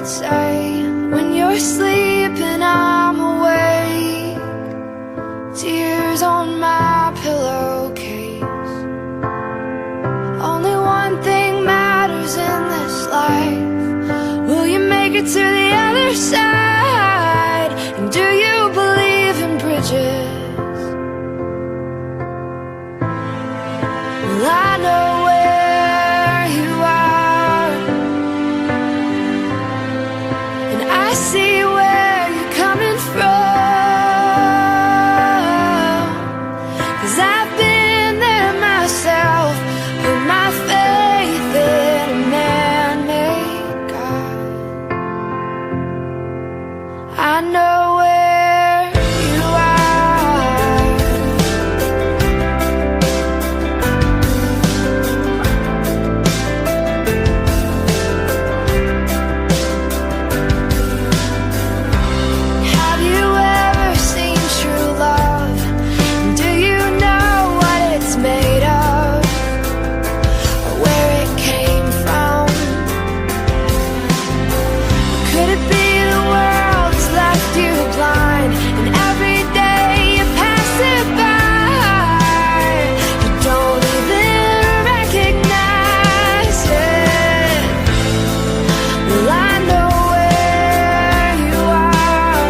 could say when you're sleeping I'm awake. Tears on my pillowcase. Only one thing matters in this life. Will you make it to the other side? And do you believe in bridges? Well, I know where you are, and I see where you're coming from, 'cause I've been there myself, put my faith in a man-made God. I know where you are. Have you ever seen true love? Do you know what it's made of? Or where it came from? Could it be the world has left you blind, and every day you pass it by, you don't even recognize it? Well, I know where you are,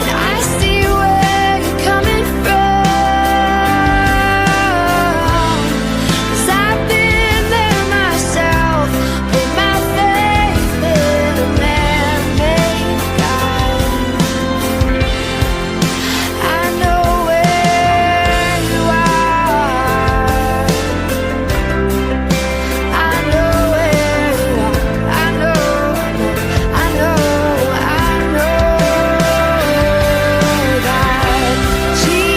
and I see where you're coming from, 'cause I've been there myself, put my faith in a man-made God. I know where you are. I know where you are. I know that Jesus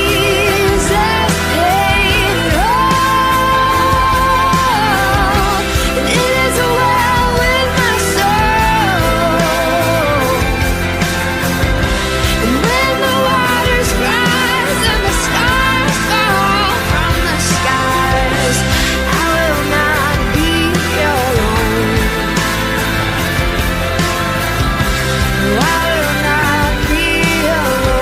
paid it all, and it is well with my soul. And when the waters rise and the stars fall from the skies, I will not be alone. No, I will not be alone.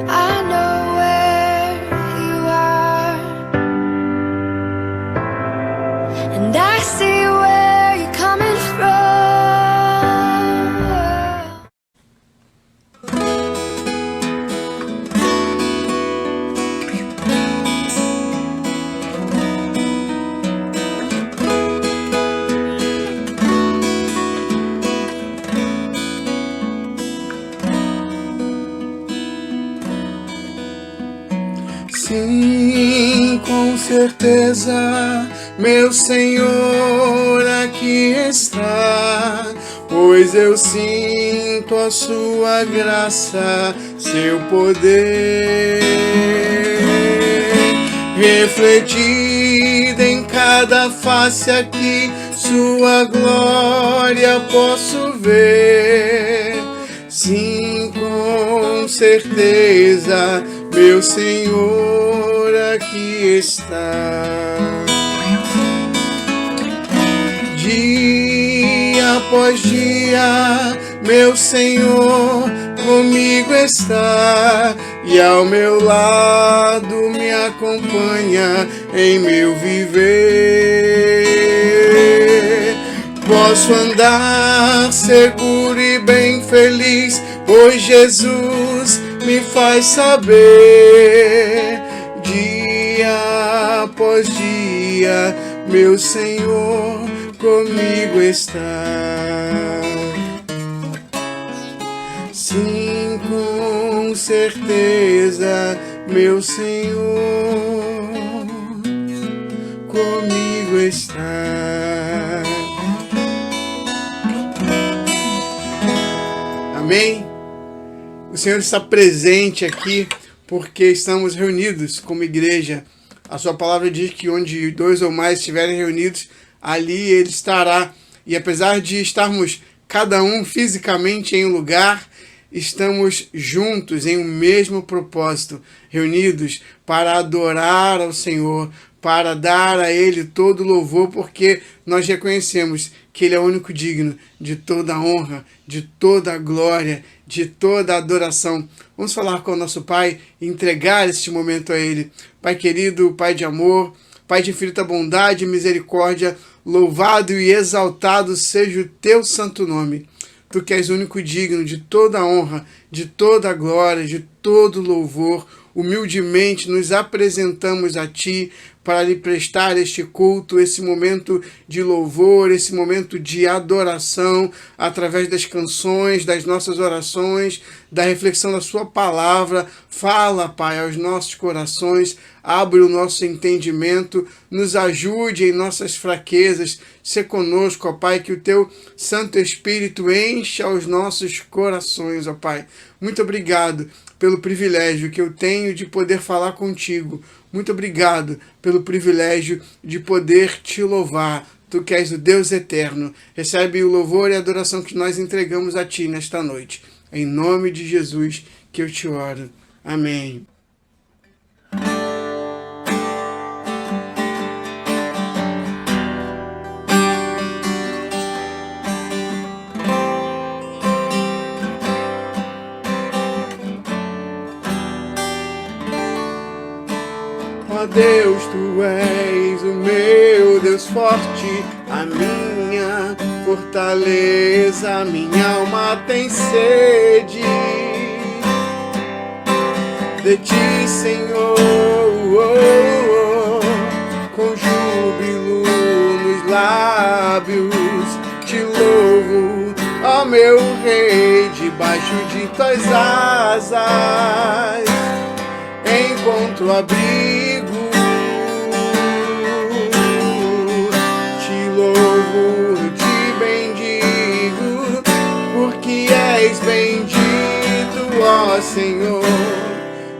I know where you are, and I see where you're coming from. Sim, com certeza, meu Senhor aqui está, pois eu sinto a sua graça, seu poder, refletida em cada face aqui, sua glória posso ver. Sim, com certeza, meu Senhor aqui está. Dia após dia, meu Senhor comigo está, e ao meu lado me acompanha em meu viver. Posso andar seguro e bem feliz, pois Jesus me faz saber. Dia após dia, meu Senhor comigo está. Sim, com certeza, meu Senhor comigo está. Amém? O Senhor está presente aqui porque estamos reunidos como igreja. A sua palavra diz que onde 2 ou mais estiverem reunidos, ali Ele estará. E apesar de estarmos cada um fisicamente em um lugar, estamos juntos em um mesmo propósito, reunidos para adorar ao Senhor, para dar a Ele todo louvor, porque nós reconhecemos que Ele é o único digno de toda a honra, de toda a glória, de toda a adoração. Vamos falar com o nosso Pai e entregar este momento a Ele. Pai querido, Pai de amor, Pai de infinita bondade e misericórdia, louvado e exaltado seja o Teu santo nome. Tu que és o único digno de toda a honra, de toda a glória, de todo louvor, humildemente nos apresentamos a Ti para lhe prestar este culto, esse momento de louvor, esse momento de adoração, através das canções, das nossas orações, da reflexão da Sua palavra. Fala, Pai, aos nossos corações, abre o nosso entendimento, nos ajude em nossas fraquezas, se conosco, ó Pai, que o Teu Santo Espírito encha os nossos corações, ó Pai. Muito obrigado pelo privilégio que eu tenho de poder falar contigo. Muito obrigado pelo privilégio de poder te louvar. Tu que és o Deus eterno. Recebe o louvor e a adoração que nós entregamos a Ti nesta noite. Em nome de Jesus que eu te oro. Amém. Ó Deus, Tu és o meu Deus forte, a minha fortaleza, minha alma tem sede de Ti, Senhor, com júbilo nos lábios, Te louvo, ó meu Rei, debaixo de Tuas asas encontro abrigo, Te louvo, Te bendigo, porque és bendito, ó Senhor.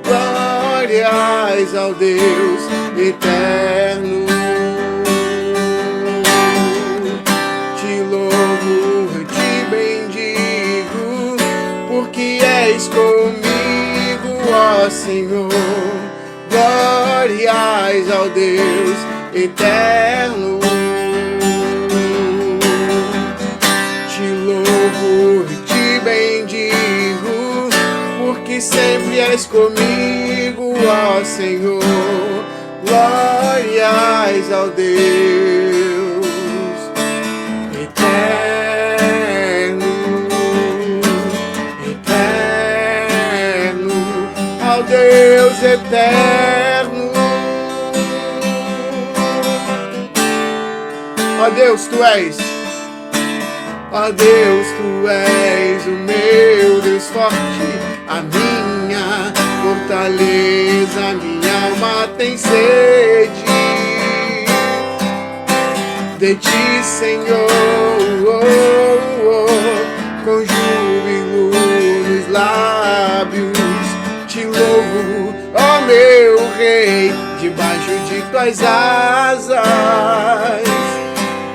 Glórias ao Deus eterno. Te louvo, Te bendigo, porque és comigo, ó Senhor. Glórias ao Deus eterno. Te louvo, Te bendigo, porque sempre és comigo, ó Senhor. Glórias ao Deus eterno, eterno, ao Deus eterno. Ó Deus, Tu és. Ó Deus, Tu és o meu Deus forte, a minha fortaleza, minha alma tem sede de Ti, Senhor, com júbilo nos lábios, Te louvo, ó meu Rei, debaixo de Tuas asas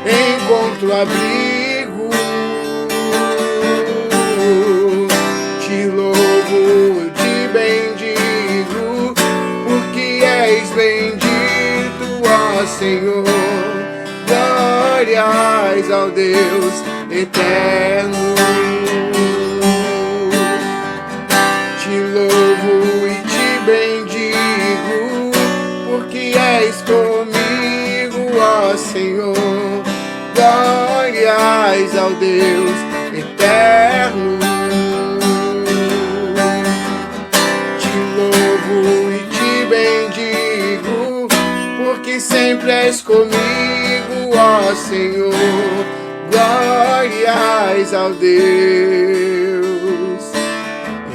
encontro abrigo, Te louvo, Te bendigo, porque és bendito, ó Senhor. Glórias ao Deus eterno. Te louvo e Te bendigo, porque és comigo, ó Senhor. Glórias ao Deus eterno. Te louvo e Te bendigo, porque sempre és comigo, ó Senhor. Glórias ao Deus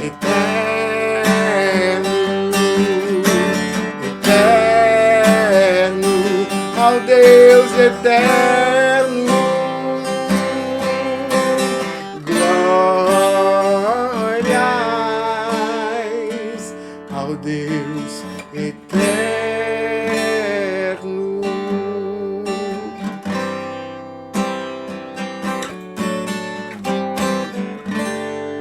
eterno, eterno, ao Deus eterno. Glórias ao Deus eterno.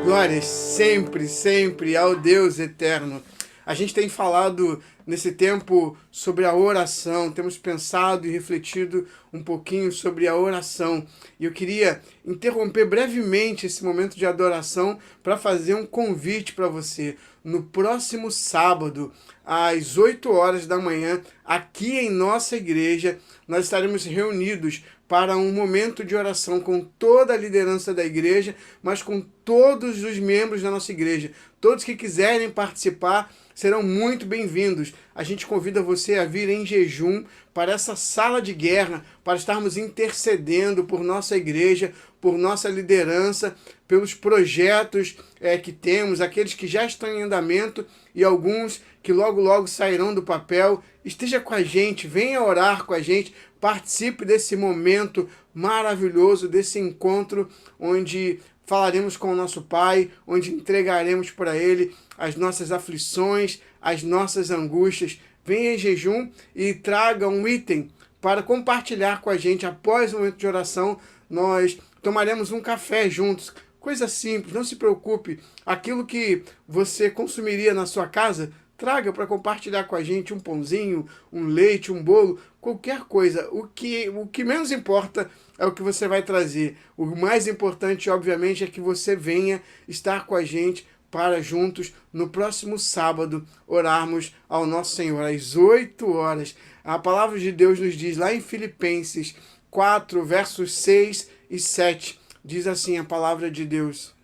Glórias sempre, sempre ao Deus eterno. A gente tem falado nesse tempo sobre a oração, temos pensado e refletido um pouquinho sobre a oração. E eu queria interromper brevemente esse momento de adoração para fazer um convite para você. No próximo sábado, às 8 horas da manhã, aqui em nossa igreja, nós estaremos reunidos para um momento de oração com toda a liderança da igreja, mas com todos os membros da nossa igreja. Todos que quiserem participar serão muito bem-vindos. A gente convida você a vir em jejum para essa sala de guerra, para estarmos intercedendo por nossa igreja, por nossa liderança, pelos projetos que temos, aqueles que já estão em andamento e alguns que logo logo sairão do papel. Esteja com a gente, venha orar com a gente, participe desse momento maravilhoso, desse encontro onde falaremos com o nosso Pai, onde entregaremos para Ele as nossas aflições, as nossas angústias. Venha em jejum e traga um item para compartilhar com a gente. Após o momento de oração, nós tomaremos um café juntos. Coisa simples, não se preocupe. Aquilo que você consumiria na sua casa, traga para compartilhar com a gente um pãozinho, um leite, um bolo, qualquer coisa. O que menos importa é o que você vai trazer. O mais importante, obviamente, é que você venha estar com a gente para juntos, no próximo sábado, orarmos ao nosso Senhor às 8 horas. A palavra de Deus nos diz lá em Filipenses 4, versos 6 e 7, diz assim a palavra de Deus: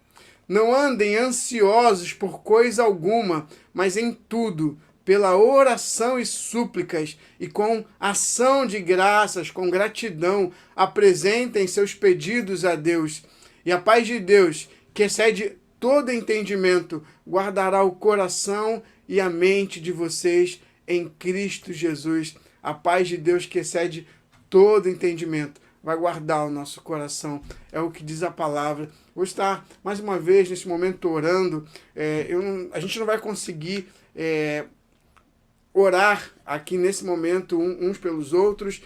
não andem ansiosos por coisa alguma, mas em tudo, pela oração e súplicas, e com ação de graças, com gratidão, apresentem seus pedidos a Deus. E a paz de Deus, que excede todo entendimento, guardará o coração e a mente de vocês em Cristo Jesus. A paz de Deus, que excede todo entendimento, vai guardar o nosso coração. É o que diz a palavra. Vou estar mais uma vez nesse momento orando. A gente não vai conseguir orar aqui nesse momento uns pelos outros,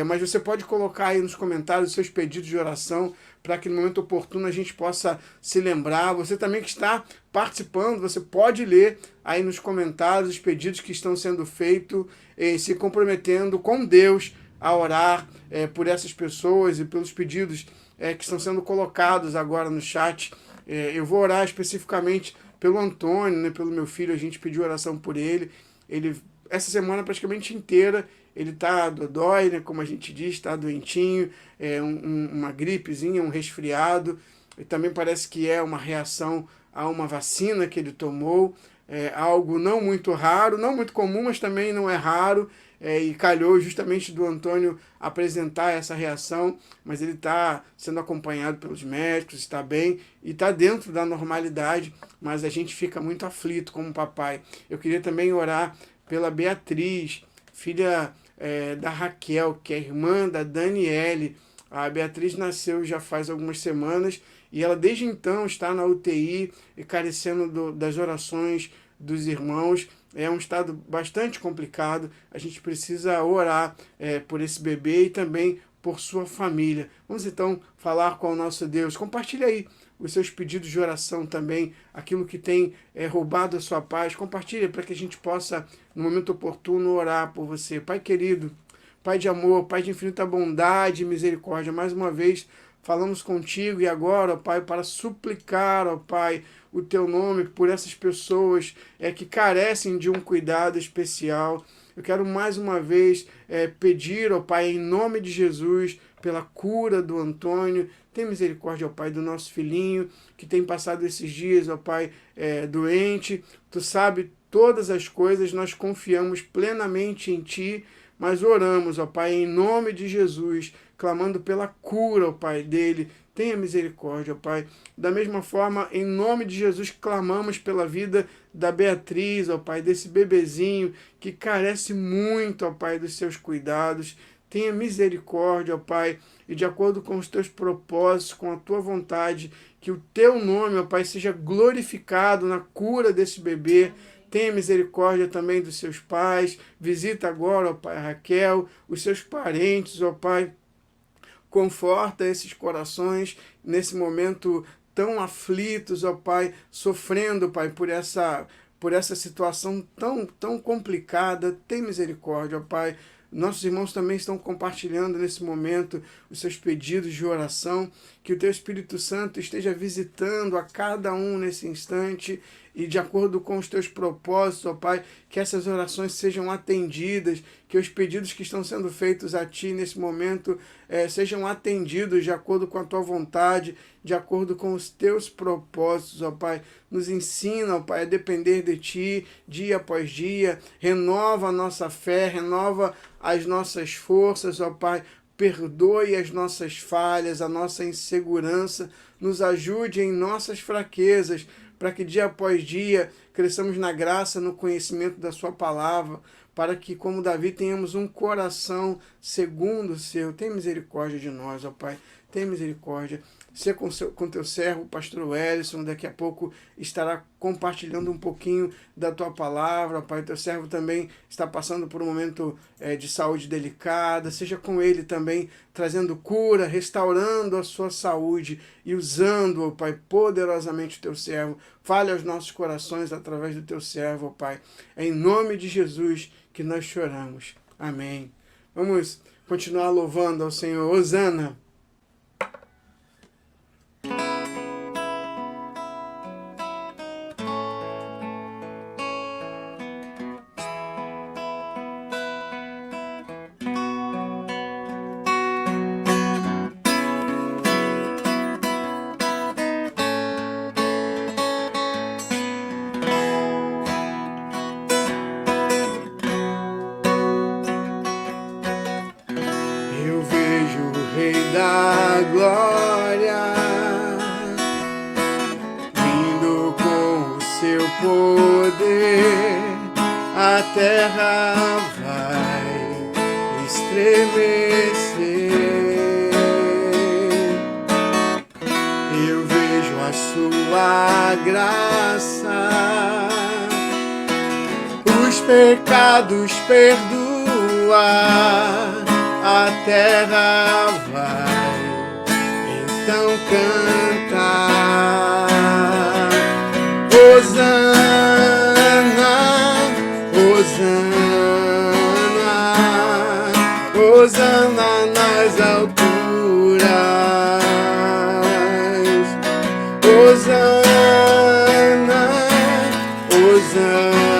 mas você pode colocar aí nos comentários os seus pedidos de oração para que no momento oportuno a gente possa se lembrar. Você também que está participando, você pode ler aí nos comentários os pedidos que estão sendo feitos, se comprometendo com Deus a orar por essas pessoas e pelos pedidos que estão sendo colocados agora no chat. Eu vou orar especificamente pelo Antônio, né, pelo meu filho. A gente pediu oração por ele. Essa semana praticamente inteira ele está dodói, né, como a gente diz, está doentinho, uma gripezinha, um resfriado. E também parece que é uma reação a uma vacina que ele tomou. Algo não muito raro, não muito comum, mas também não é raro. E calhou justamente do Antônio apresentar essa reação, mas ele está sendo acompanhado pelos médicos, está bem e está dentro da normalidade, mas a gente fica muito aflito como papai. Eu queria também orar pela Beatriz, filha da Raquel, que é irmã da Daniele. A Beatriz nasceu já faz algumas semanas e ela desde então está na UTI e carecendo das orações dos irmãos. É um estado bastante complicado. A gente precisa orar por esse bebê e também por sua família. Vamos então falar com o nosso Deus. Compartilhe aí os seus pedidos de oração também, aquilo que tem roubado a sua paz. Compartilhe para que a gente possa, no momento oportuno, orar por você. Pai querido, Pai de amor, Pai de infinita bondade e misericórdia, mais uma vez falamos contigo e agora, ó Pai, para suplicar, ó Pai, o teu nome por essas pessoas que carecem de um cuidado especial. Eu quero mais uma vez pedir, ó Pai, em nome de Jesus, pela cura do Antônio. Tem misericórdia, ó Pai, do nosso filhinho que tem passado esses dias, ó Pai, doente. Tu sabe todas as coisas, nós confiamos plenamente em Ti, mas oramos, ó Pai, em nome de Jesus, clamando pela cura, ó Pai, dele. Tenha misericórdia, ó Pai. Da mesma forma, em nome de Jesus, clamamos pela vida da Beatriz, ó Pai, desse bebezinho que carece muito, ó Pai, dos seus cuidados. Tenha misericórdia, ó Pai, e de acordo com os teus propósitos, com a tua vontade, que o teu nome, ó Pai, seja glorificado na cura desse bebê. Tenha misericórdia também dos seus pais. Visita agora, ó Pai, a Raquel, os seus parentes, ó Pai. Conforta esses corações nesse momento tão aflitos, ó Pai, sofrendo, Pai, por essa situação tão complicada. Tem misericórdia, ó Pai. Nossos irmãos também estão compartilhando nesse momento os seus pedidos de oração. Que o Teu Espírito Santo esteja visitando a cada um nesse instante e de acordo com os Teus propósitos, ó Pai, que essas orações sejam atendidas, que os pedidos que estão sendo feitos a Ti nesse momento sejam atendidos de acordo com a Tua vontade, de acordo com os Teus propósitos, ó Pai. Nos ensina, ó Pai, a depender de Ti, dia após dia. Renova a nossa fé, renova as nossas forças, ó Pai. Perdoe as nossas falhas, a nossa insegurança. Nos ajude em nossas fraquezas, para que dia após dia cresçamos na graça, no conhecimento da Sua palavra, para que, como Davi, tenhamos um coração segundo o Seu. Tem misericórdia de nós, ó Pai. Tem misericórdia. Seja com teu servo, pastor Wellison, daqui a pouco estará compartilhando um pouquinho da tua palavra, Pai. Teu servo também está passando por um momento de saúde delicada. Seja com ele também, trazendo cura, restaurando a sua saúde e usando, ó Pai, poderosamente o teu servo. Fale aos nossos corações através do teu servo, ó Pai. É em nome de Jesus que nós choramos. Amém. Vamos continuar louvando ao Senhor. Hosana. Da glória, vindo com o seu poder, a terra vai estremecer. Eu vejo a sua graça, os pecados perdoar. A terra vai então cantar. Hosana, Hosana, Hosana nas alturas. Hosana, Hosana,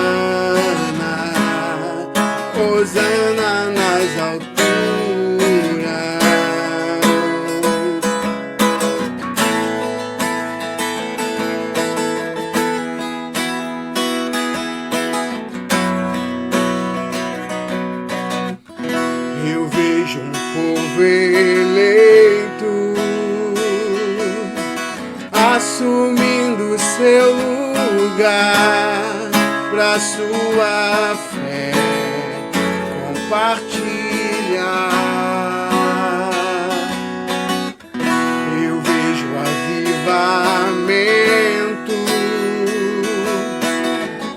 Hosana nas alturas. Eu vejo um povo eleito assumindo seu lugar pra sua fé compartilhar. Eu vejo avivamento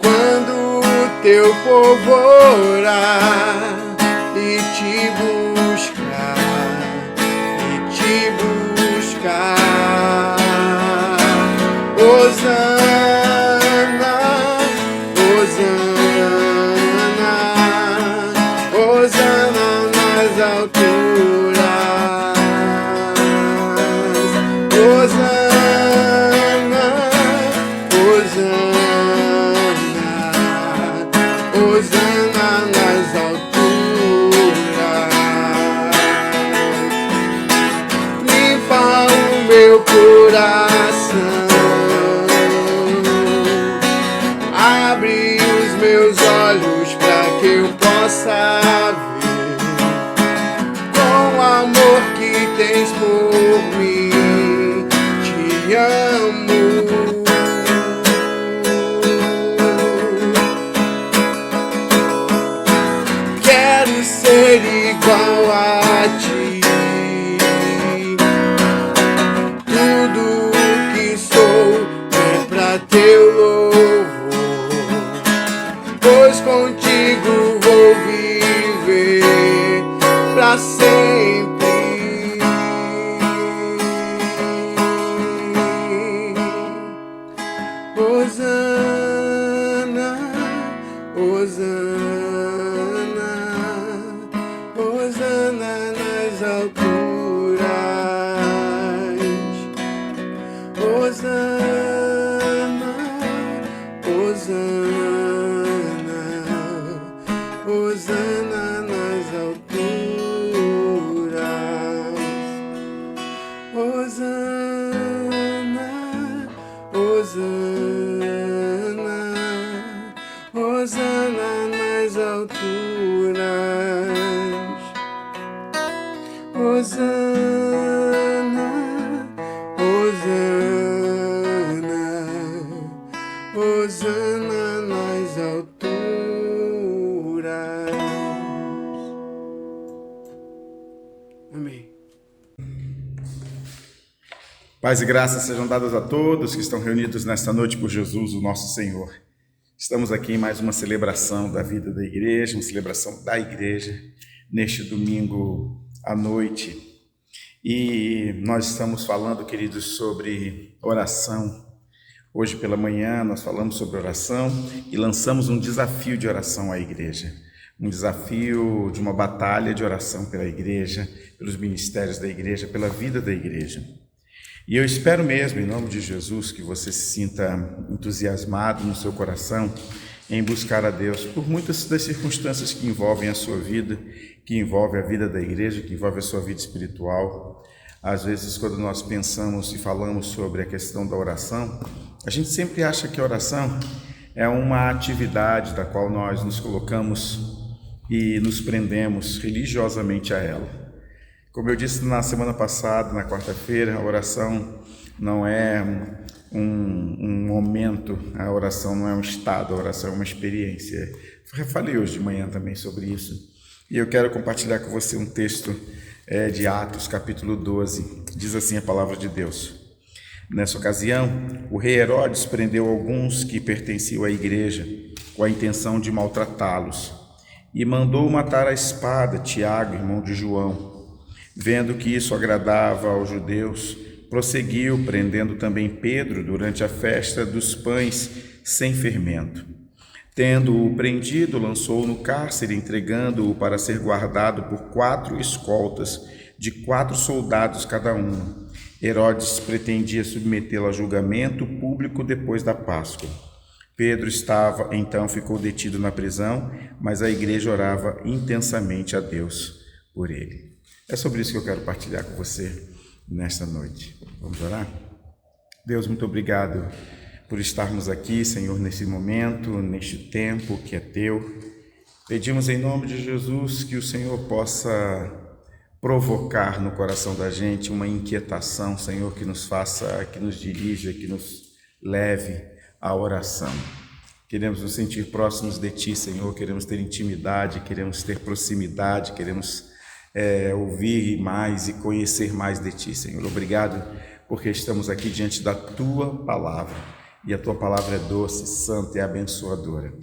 quando o teu povo orar e te buscar, Hosana, Hosana, Hosana nas alturas, Hosana, Hosana, Hosana nas alturas. Meu coração, abre os meus olhos para que eu possa ver com o amor que tens por mim. Te amo. Quero ser igual a ti. Teu louvor, pois contigo vou viver pra sempre. Hosana, Hosana nas alturas. Hosana, Hosana, Hosana nas alturas. Hosana, Hosana, Hosana nas alturas. Hosana, Hosana, Hosana nas alturas. Amém. Paz e graça sejam dadas a todos que estão reunidos nesta noite por Jesus, o nosso Senhor. Estamos aqui em mais uma celebração da vida da igreja, uma celebração da igreja, neste domingo à noite. E nós estamos falando, queridos, sobre oração. Hoje pela manhã nós falamos sobre oração e lançamos um desafio de oração à igreja. Um desafio de uma batalha de oração pela igreja, pelos ministérios da igreja, pela vida da igreja. E eu espero mesmo, em nome de Jesus, que você se sinta entusiasmado no seu coração em buscar a Deus por muitas das circunstâncias que envolvem a sua vida, que envolvem a vida da igreja, que envolvem a sua vida espiritual. Às vezes, quando nós pensamos e falamos sobre a questão da oração, a gente sempre acha que a oração é uma atividade da qual nós nos colocamos e nos prendemos religiosamente a ela. Como eu disse na semana passada, na quarta-feira, a oração não é um momento, a oração não é um estado, a oração é uma experiência. Eu falei hoje de manhã também sobre isso. E eu quero compartilhar com você um texto de Atos, capítulo 12. Diz assim a palavra de Deus. Nessa ocasião, o rei Herodes prendeu alguns que pertenciam à igreja com a intenção de maltratá-los e mandou matar à espada Tiago, irmão de João. Vendo que isso agradava aos judeus, prosseguiu, prendendo também Pedro durante a festa dos pães sem fermento. Tendo-o prendido, lançou-o no cárcere, entregando-o para ser guardado por 4 escoltas, de 4 soldados cada um. Herodes pretendia submetê-lo a julgamento público depois da Páscoa. Pedro então ficou detido na prisão, mas a igreja orava intensamente a Deus por ele. É sobre isso que eu quero partilhar com você nesta noite. Vamos orar? Deus, muito obrigado por estarmos aqui, Senhor, nesse momento, neste tempo que é Teu. Pedimos em nome de Jesus que o Senhor possa provocar no coração da gente uma inquietação, Senhor, que nos faça, que nos dirija, que nos leve à oração. Queremos nos sentir próximos de Ti, Senhor, queremos ter intimidade, queremos ter proximidade, queremos ouvir mais e conhecer mais de Ti, Senhor. Obrigado porque estamos aqui diante da Tua Palavra e a Tua Palavra é doce, santa e abençoadora.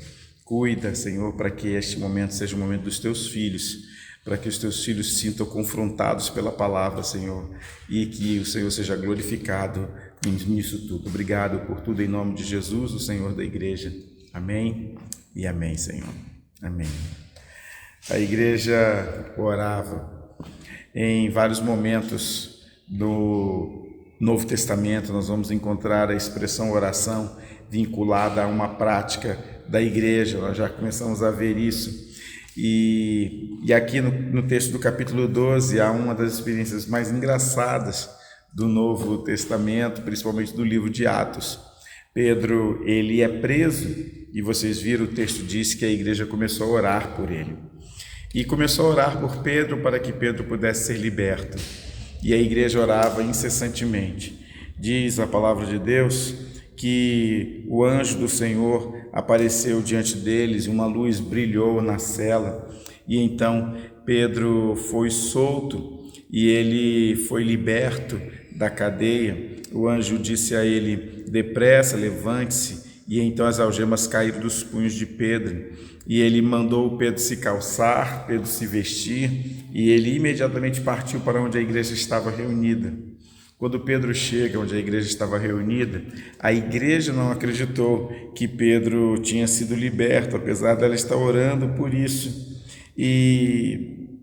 Cuida, Senhor, para que este momento seja o momento dos Teus filhos, para que os Teus filhos se sintam confrontados pela Palavra, Senhor, e que o Senhor seja glorificado nisso tudo. Obrigado por tudo em nome de Jesus, o Senhor da igreja. Amém e amém, Senhor. Amém. A igreja orava em vários momentos do Novo Testamento. Nós vamos encontrar a expressão oração vinculada a uma prática da igreja. Nós já começamos a ver isso. E aqui no texto do capítulo 12 há uma das experiências mais engraçadas do Novo Testamento, principalmente do livro de Atos. Pedro, ele é preso e vocês viram, o texto diz que a igreja começou a orar por ele. E começou a orar por Pedro para que Pedro pudesse ser liberto. E a igreja orava incessantemente. Diz a palavra de Deus que o anjo do Senhor apareceu diante deles, uma luz brilhou na cela, e então Pedro foi solto e ele foi liberto da cadeia. O anjo disse a ele: depressa, levante-se. E então as algemas caíram dos punhos de Pedro, e ele mandou Pedro se calçar, Pedro se vestir, e ele imediatamente partiu para onde a igreja estava reunida. Quando Pedro chega onde a igreja estava reunida, a igreja não acreditou que Pedro tinha sido liberto, apesar dela estar orando por isso. E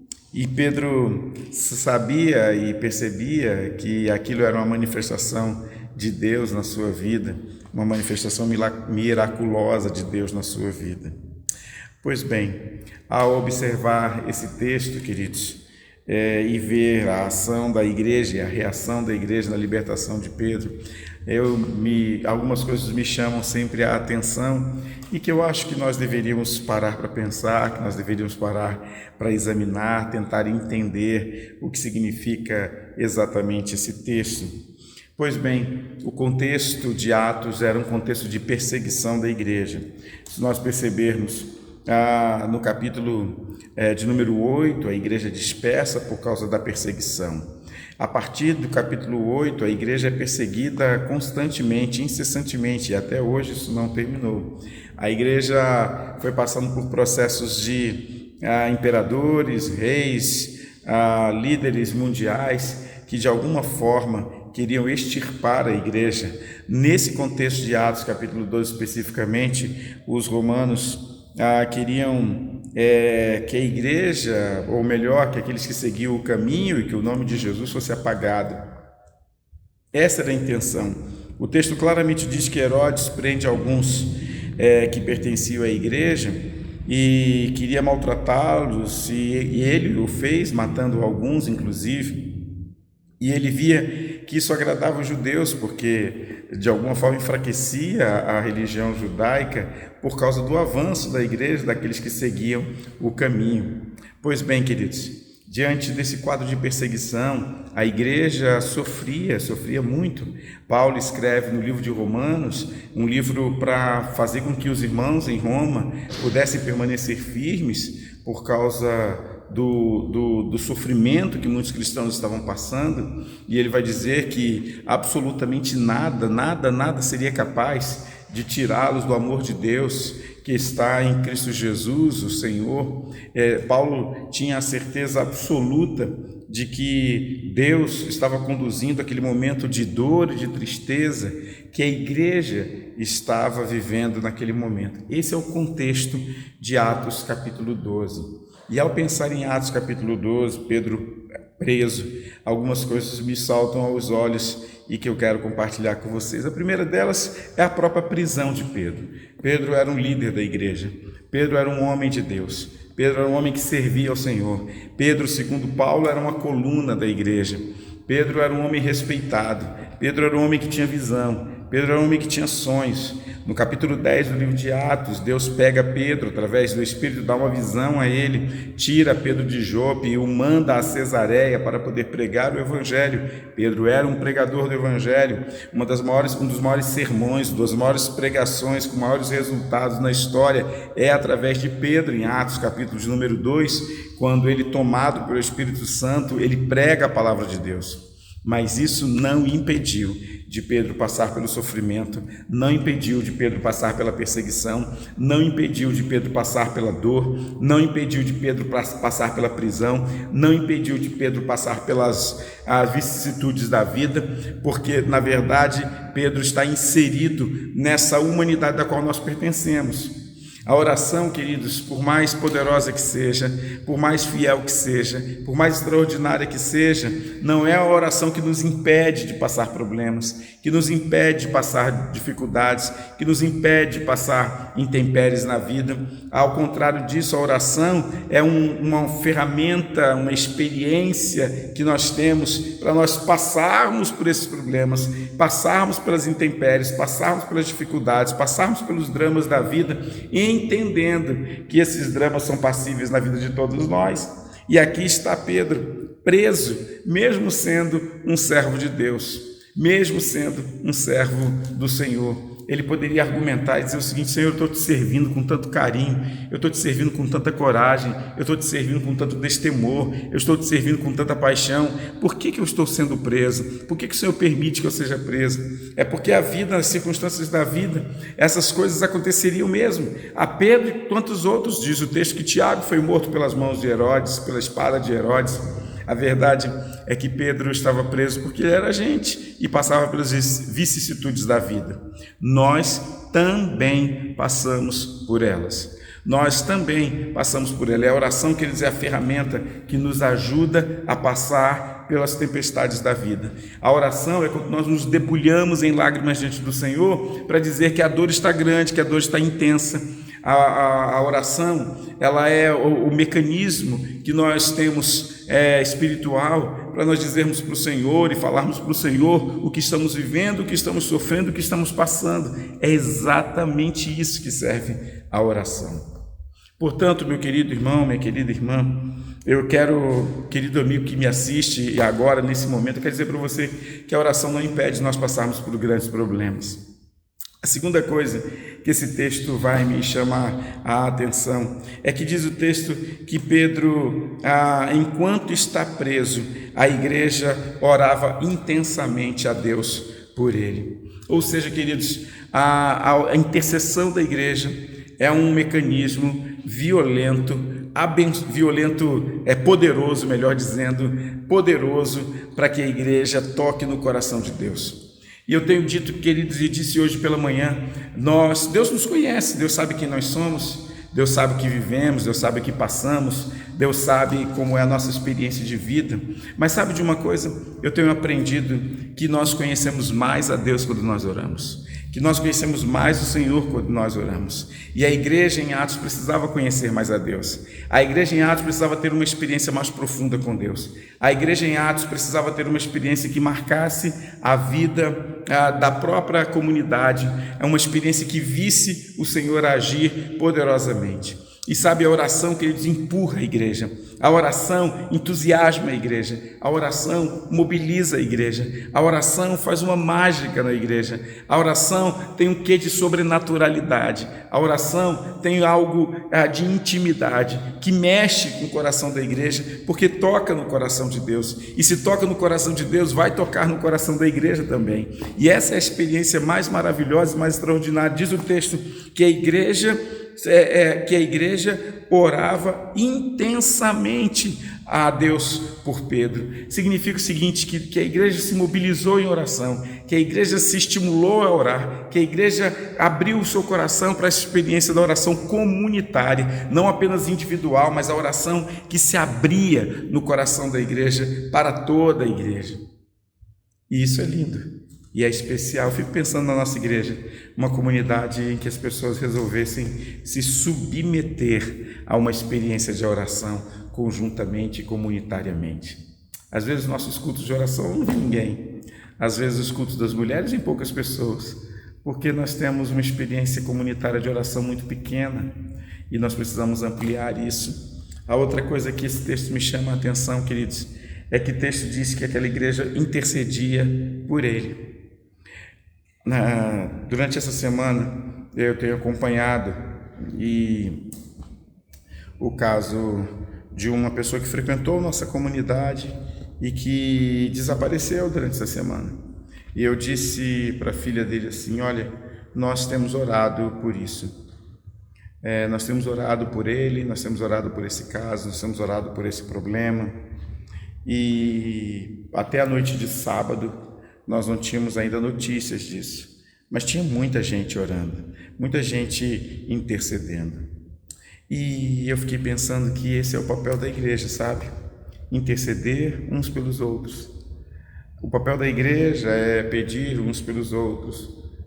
Pedro sabia e percebia que aquilo era uma manifestação de Deus na sua vida, uma manifestação miraculosa de Deus na sua vida. Pois bem, ao observar esse texto, queridos, e ver a ação da igreja e a reação da igreja na libertação de Pedro, algumas coisas me chamam sempre a atenção e que eu acho que nós deveríamos parar para pensar, que nós deveríamos parar para examinar, tentar entender o que significa exatamente esse texto. Pois bem, o contexto de Atos era um contexto de perseguição da igreja. Se nós percebermos, no capítulo de número 8, a igreja dispersa por causa da perseguição. A partir do capítulo 8, a igreja é perseguida constantemente, incessantemente, e até hoje isso não terminou. A igreja foi passando por processos de imperadores, reis, líderes mundiais, que de alguma forma queriam extirpar a igreja. Nesse contexto de Atos, capítulo 12 especificamente, os romanos queriam que a igreja, ou melhor, que aqueles que seguiam o caminho e que o nome de Jesus fosse apagado. Essa era a intenção. O texto claramente diz que Herodes prende alguns que pertenciam à igreja e queria maltratá-los, e ele o fez, matando alguns inclusive, e ele via que isso agradava os judeus, porque de alguma forma enfraquecia a religião judaica por causa do avanço da igreja, daqueles que seguiam o caminho. Pois bem, queridos, diante desse quadro de perseguição, a igreja sofria muito. Paulo escreve no livro de Romanos, um livro para fazer com que os irmãos em Roma pudessem permanecer firmes por causa do sofrimento que muitos cristãos estavam passando, e ele vai dizer que absolutamente nada seria capaz de tirá-los do amor de Deus que está em Cristo Jesus, o Senhor. Paulo tinha a certeza absoluta de que Deus estava conduzindo aquele momento de dor e de tristeza que a igreja estava vivendo naquele momento. Esse é o contexto de Atos capítulo 12. E ao pensar em Atos capítulo 12, Pedro preso, algumas coisas me saltam aos olhos e que eu quero compartilhar com vocês. A primeira delas é a própria prisão de Pedro. Pedro era um líder da igreja. Pedro era um homem de Deus. Pedro era um homem que servia ao Senhor. Pedro, segundo Paulo, era uma coluna da igreja. Pedro era um homem respeitado. Pedro era um homem que tinha visão. Pedro era um homem que tinha sonhos. No capítulo 10 do livro de Atos, Deus pega Pedro, através do Espírito, dá uma visão a ele, tira Pedro de Jope e o manda a Cesareia para poder pregar o Evangelho. Pedro era um pregador do Evangelho, um dos maiores sermões, das maiores pregações com maiores resultados na história é através de Pedro, em Atos, capítulo de número 2, quando ele, tomado pelo Espírito Santo, ele prega a palavra de Deus. Mas isso não impediu de Pedro passar pelo sofrimento, não impediu de Pedro passar pela perseguição, não impediu de Pedro passar pela dor, não impediu de Pedro passar pela prisão, não impediu de Pedro passar pelas vicissitudes da vida, porque, na verdade, Pedro está inserido nessa humanidade da qual nós pertencemos. A oração, queridos, por mais poderosa que seja, por mais fiel que seja, por mais extraordinária que seja, não é a oração que nos impede de passar problemas, que nos impede de passar dificuldades, que nos impede de passar intempéries na vida. Ao contrário disso, a oração é uma ferramenta, uma experiência que nós temos para nós passarmos por esses problemas, passarmos pelas intempéries, passarmos pelas dificuldades, passarmos pelos dramas da vida, entendendo que esses dramas são passíveis na vida de todos nós. E aqui está Pedro, preso, mesmo sendo um servo de Deus, mesmo sendo um servo do Senhor. Ele poderia argumentar e dizer o seguinte: Senhor, eu estou te servindo com tanto carinho, eu estou te servindo com tanta coragem, eu estou te servindo com tanto destemor, eu estou te servindo com tanta paixão. Por que eu estou sendo preso? Por que o Senhor permite que eu seja preso? É porque a vida, as circunstâncias da vida, essas coisas aconteceriam mesmo. A Pedro e quantos outros, diz o texto que Tiago foi morto pelas mãos de Herodes, pela espada de Herodes. A verdade é que Pedro estava preso porque ele era gente e passava pelas vicissitudes da vida. Nós também passamos por elas. Nós também passamos por ela. É a oração, queridos, é a ferramenta que nos ajuda a passar pelas tempestades da vida. A oração é quando nós nos debulhamos em lágrimas diante do Senhor para dizer que a dor está grande, que a dor está intensa. A oração, ela é o mecanismo que nós temos espiritual para nós dizermos para o Senhor e falarmos para o Senhor o que estamos vivendo, o que estamos sofrendo, o que estamos passando. É exatamente isso que serve a oração. Portanto, meu querido irmão, minha querida irmã, eu quero, querido amigo que me assiste e agora, nesse momento, eu quero dizer para você que a oração não impede nós passarmos por grandes problemas. A segunda coisa que esse texto vai me chamar a atenção é que diz o texto que Pedro, enquanto está preso, a igreja orava intensamente a Deus por ele. Ou seja, queridos, a intercessão da igreja é um mecanismo violento, poderoso, melhor dizendo, poderoso para que a igreja toque no coração de Deus. E eu tenho dito, queridos, e disse hoje pela manhã, Deus nos conhece, Deus sabe quem nós somos, Deus sabe o que vivemos, Deus sabe o que passamos, Deus sabe como é a nossa experiência de vida. Mas sabe de uma coisa? Eu tenho aprendido que nós conhecemos mais a Deus quando nós oramos, que nós conhecemos mais o Senhor quando nós oramos. E a igreja em Atos precisava conhecer mais a Deus. A igreja em Atos precisava ter uma experiência mais profunda com Deus. A igreja em Atos precisava ter uma experiência que marcasse a vida da própria comunidade, é uma experiência que visse o Senhor agir poderosamente. E sabe, a oração, queridos, empurra a igreja, a oração entusiasma a igreja, a oração mobiliza a igreja, a oração faz uma mágica na igreja, a oração tem um quê de sobrenaturalidade, a oração tem algo de intimidade, que mexe com o coração da igreja, porque toca no coração de Deus, e se toca no coração de Deus, vai tocar no coração da igreja também. E essa é a experiência mais maravilhosa e mais extraordinária. Diz o texto que a igreja orava intensamente a Deus por Pedro. Significa o seguinte, que a igreja se mobilizou em oração, que a igreja se estimulou a orar, que a igreja abriu o seu coração para a experiência da oração comunitária, não apenas individual, mas a oração que se abria no coração da igreja para toda a igreja. E isso é lindo. E é especial. Eu fico pensando na nossa igreja, uma comunidade em que as pessoas resolvessem se submeter a uma experiência de oração conjuntamente e comunitariamente. Às vezes nossos cultos de oração não vem ninguém, às vezes os cultos das mulheres vem poucas pessoas, porque nós temos uma experiência comunitária de oração muito pequena e nós precisamos ampliar isso. A outra coisa que esse texto me chama a atenção, queridos, é que o texto diz que aquela igreja intercedia por ele. Durante essa semana eu tenho acompanhado o caso de uma pessoa que frequentou nossa comunidade e que desapareceu durante essa semana. E eu disse para a filha dele assim: olha, nós temos orado por isso. Nós temos orado por ele, nós temos orado por esse caso, nós temos orado por esse problema. E até a noite de sábado nós não tínhamos ainda notícias disso, mas tinha muita gente orando, muita gente intercedendo. E eu fiquei pensando que esse é o papel da igreja, sabe? Interceder uns pelos outros. O papel da igreja é pedir uns pelos outros.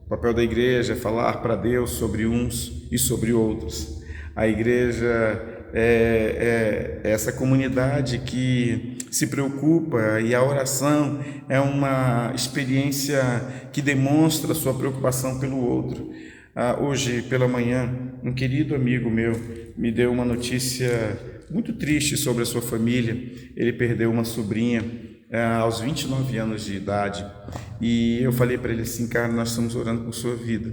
O papel da igreja é falar para Deus sobre uns e sobre outros. A igreja é essa comunidade que se preocupa, e a oração é uma experiência que demonstra sua preocupação pelo outro. Hoje pela manhã, um querido amigo meu me deu uma notícia muito triste sobre a sua família. Ele perdeu uma sobrinha aos 29 anos de idade, e eu falei para ele assim: cara, nós estamos orando por sua vida,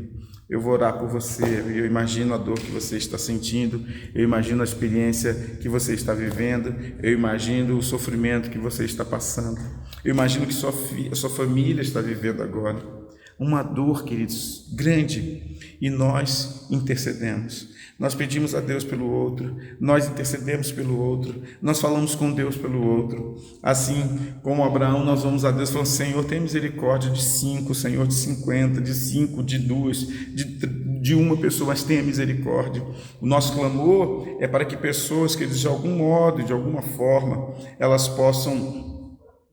eu vou orar por você, eu imagino a dor que você está sentindo, eu imagino a experiência que você está vivendo, eu imagino o sofrimento que você está passando, eu imagino que sua família está vivendo agora. Uma dor, queridos, grande, e nós intercedemos. Nós pedimos a Deus pelo outro, nós intercedemos pelo outro, nós falamos com Deus pelo outro. Assim como Abraão, nós vamos a Deus falando: Senhor, tem misericórdia de 5, Senhor, de 50, de 5, de 2, de uma pessoa, mas tenha misericórdia. O nosso clamor é para que pessoas que de algum modo, de alguma forma, elas possam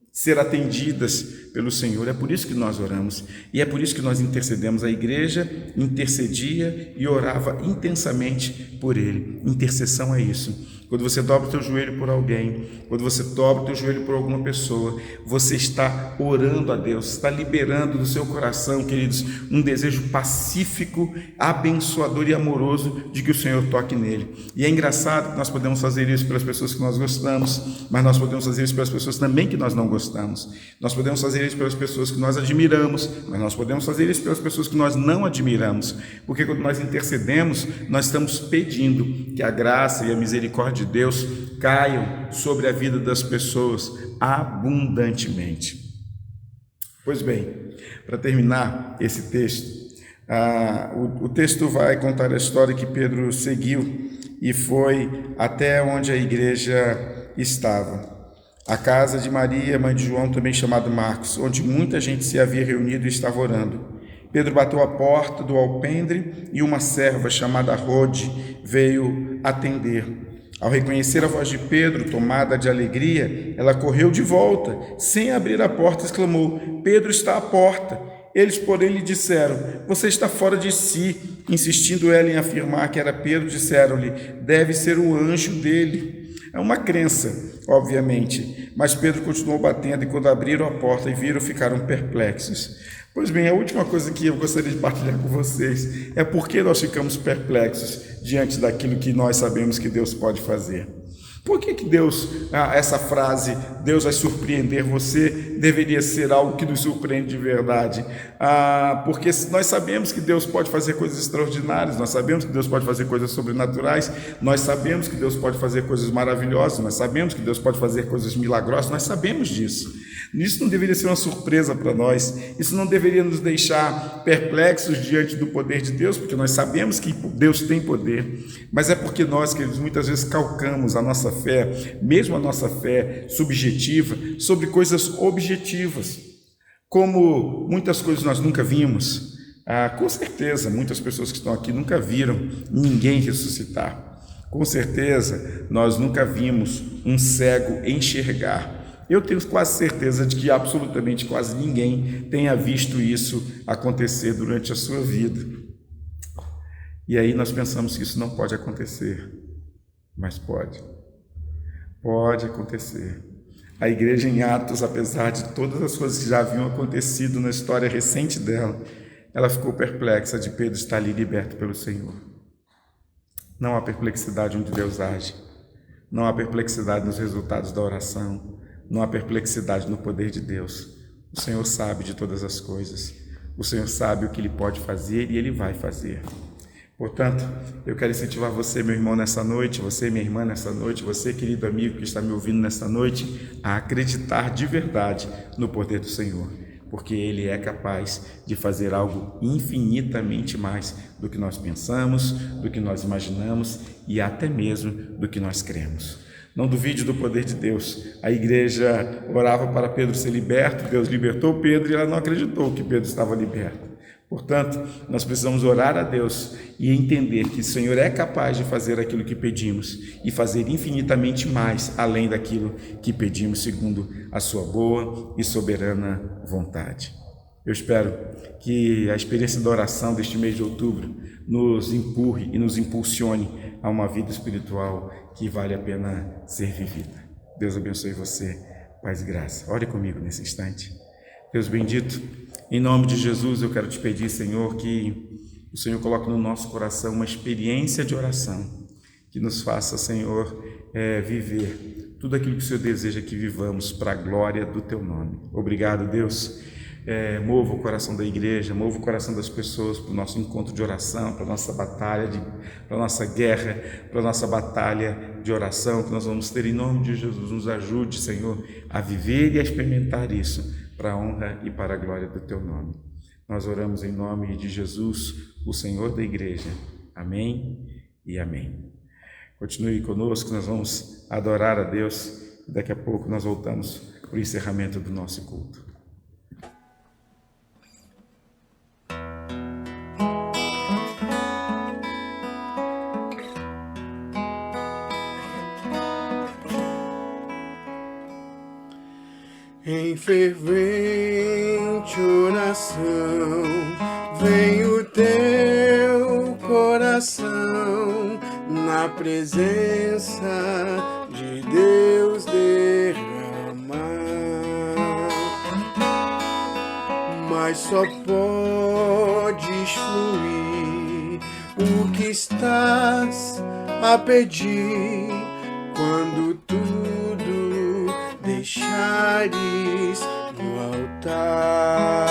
ser atendidas pelo Senhor. É por isso que nós oramos e é por isso que nós intercedemos. A igreja intercedia e orava intensamente por ele. Intercessão é isso. Quando você dobra o teu joelho por alguém, quando você dobra o teu joelho por alguma pessoa, você está orando a Deus, está liberando do seu coração, queridos, um desejo pacífico, abençoador e amoroso de que o Senhor toque nele. E é engraçado que nós podemos fazer isso pelas pessoas que nós gostamos, mas nós podemos fazer isso pelas pessoas também que nós não gostamos. Nós podemos fazer isso pelas pessoas que nós admiramos, mas nós podemos fazer isso pelas pessoas que nós não admiramos, porque quando nós intercedemos, nós estamos pedindo que a graça e a misericórdia de Deus caiam sobre a vida das pessoas abundantemente. Pois bem, para terminar esse texto, o texto vai contar a história que Pedro seguiu e foi até onde a igreja estava. A casa de Maria, mãe de João, também chamado Marcos, onde muita gente se havia reunido e estava orando. Pedro bateu a porta do alpendre e uma serva chamada Rode veio atender. Ao reconhecer a voz de Pedro, tomada de alegria, ela correu de volta, sem abrir a porta, exclamou: Pedro está à porta. Eles, porém, lhe disseram: você está fora de si. Insistindo ela em afirmar que era Pedro, disseram-lhe: deve ser o anjo dele. É uma crença, obviamente, mas Pedro continuou batendo, e quando abriram a porta e viram, ficaram perplexos. Pois bem, a última coisa que eu gostaria de partilhar com vocês é por que nós ficamos perplexos diante daquilo que nós sabemos que Deus pode fazer. Por que Deus, essa frase, Deus vai surpreender você, deveria ser algo que nos surpreende de verdade? Porque nós sabemos que Deus pode fazer coisas extraordinárias, nós sabemos que Deus pode fazer coisas sobrenaturais, nós sabemos que Deus pode fazer coisas maravilhosas, nós sabemos que Deus pode fazer coisas milagrosas, nós sabemos disso. Isso não deveria ser uma surpresa para nós, isso não deveria nos deixar perplexos diante do poder de Deus, porque nós sabemos que Deus tem poder, mas é porque nós, queridos, muitas vezes calcamos a nossa fé, mesmo a nossa fé subjetiva, sobre coisas objetivas, como muitas coisas nós nunca vimos. Com certeza, muitas pessoas que estão aqui nunca viram ninguém ressuscitar, com certeza nós nunca vimos um cego enxergar. Eu tenho quase certeza de que absolutamente quase ninguém tenha visto isso acontecer durante a sua vida. E aí nós pensamos que isso não pode acontecer, mas pode. Pode acontecer. A igreja em Atos, apesar de todas as coisas que já haviam acontecido na história recente dela, ela ficou perplexa de Pedro estar ali liberto pelo Senhor. Não há perplexidade onde Deus age. Não há perplexidade nos resultados da oração. Não há perplexidade no poder de Deus. O Senhor sabe de todas as coisas. O Senhor sabe o que Ele pode fazer e Ele vai fazer. Portanto, eu quero incentivar você, meu irmão, nessa noite, você, minha irmã, nessa noite, você, querido amigo que está me ouvindo nessa noite, a acreditar de verdade no poder do Senhor, porque Ele é capaz de fazer algo infinitamente mais do que nós pensamos, do que nós imaginamos e até mesmo do que nós cremos. Não duvide do poder de Deus. A igreja orava para Pedro ser liberto, Deus libertou Pedro e ela não acreditou que Pedro estava liberto. Portanto, nós precisamos orar a Deus e entender que o Senhor é capaz de fazer aquilo que pedimos e fazer infinitamente mais além daquilo que pedimos, segundo a sua boa e soberana vontade. Eu espero que a experiência da oração deste mês de outubro nos empurre e nos impulsione a uma vida espiritual que vale a pena ser vivida. Deus abençoe você, paz e graça. Ore comigo nesse instante. Deus bendito, em nome de Jesus eu quero te pedir, Senhor, que o Senhor coloque no nosso coração uma experiência de oração, que nos faça, Senhor, viver tudo aquilo que o Senhor deseja que vivamos para a glória do Teu nome. Obrigado, Deus. Mova o coração da igreja, mova o coração das pessoas para o nosso encontro de oração, para a nossa batalha, para a nossa guerra, para a nossa batalha de oração que nós vamos ter em nome de Jesus. Nos ajude, Senhor, a viver e a experimentar isso para a honra e para a glória do Teu nome. Nós oramos em nome de Jesus, o Senhor da igreja. Amém e amém. Continue conosco, nós vamos adorar a Deus e daqui a pouco nós voltamos para o encerramento do nosso culto. Em fervente oração, vem o teu coração na presença de Deus derramar. Mas só podes fluir o que estás a pedir quando tudo deixares no altar.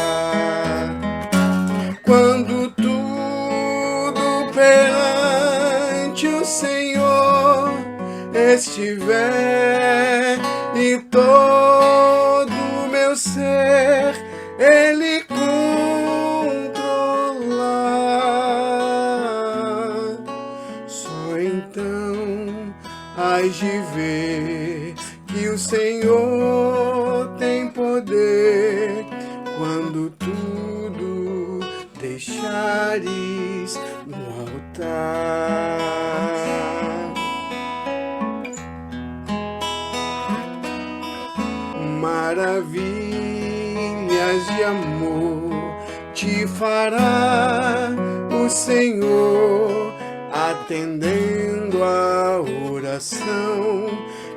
Quando tudo perante o Senhor estiver e todo o meu ser Ele controlar, só então hás de ver que o Senhor tem poder quando tudo deixares no altar. Maravilhas de amor te fará o Senhor, atendendo a oração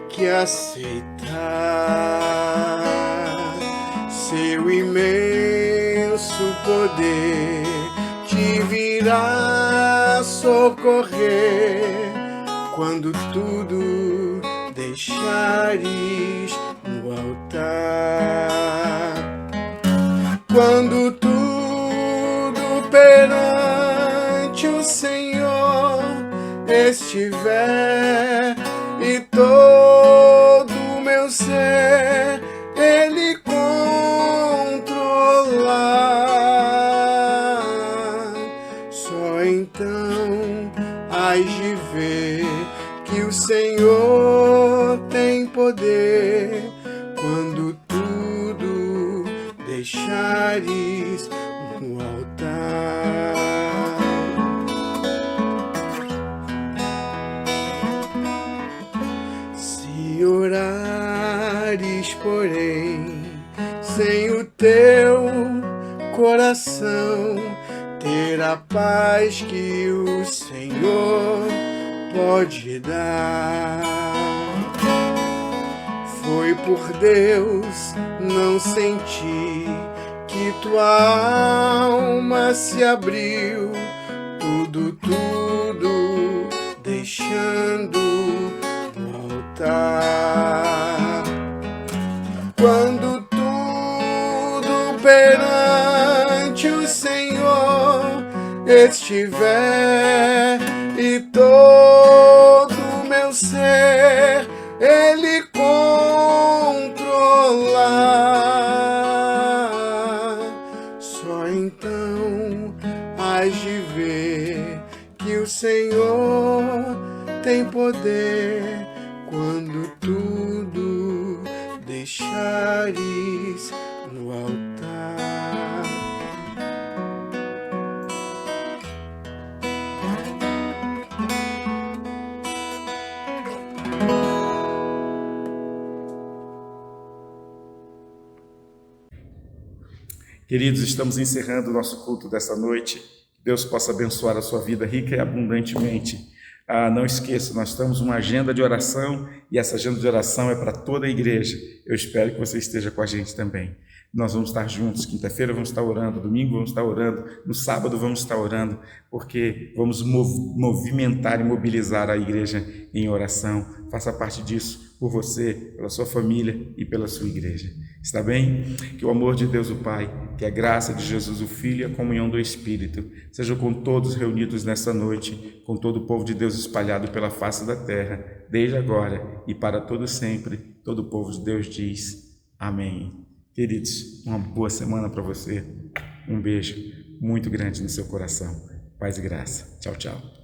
que aceitar. Seu imenso poder te virá socorrer quando tudo deixares no altar. Quando tudo perante o Senhor estiver e todo o meu ser Ele controlar, só então hás de ver que o Senhor tem poder quando tudo deixares no altar. Se orares, porém, sem o teu coração, ter a paz que o Senhor pode dar. Foi por Deus não sentir que tua alma se abriu, tudo deixando no altar. Quando tudo perante o Senhor estiver e todo o meu ser Ele controlar, só então hás de ver que o Senhor tem poder quando tudo deixares no altar. Queridos, estamos encerrando o nosso culto desta noite. Que Deus possa abençoar a sua vida rica e abundantemente. Não esqueça, nós temos uma agenda de oração e essa agenda de oração é para toda a igreja. Eu espero que você esteja com a gente também. Nós vamos estar juntos, quinta-feira vamos estar orando, domingo vamos estar orando, no sábado vamos estar orando, porque vamos movimentar e mobilizar a igreja em oração. Faça parte disso por você, pela sua família e pela sua igreja. Está bem? Que o amor de Deus o Pai, que a graça de Jesus o Filho e a comunhão do Espírito sejam com todos reunidos nesta noite, com todo o povo de Deus espalhado pela face da terra, desde agora e para todo sempre. Todo o povo de Deus diz amém. Queridos, uma boa semana para você. Um beijo muito grande no seu coração. Paz e graça. Tchau, tchau.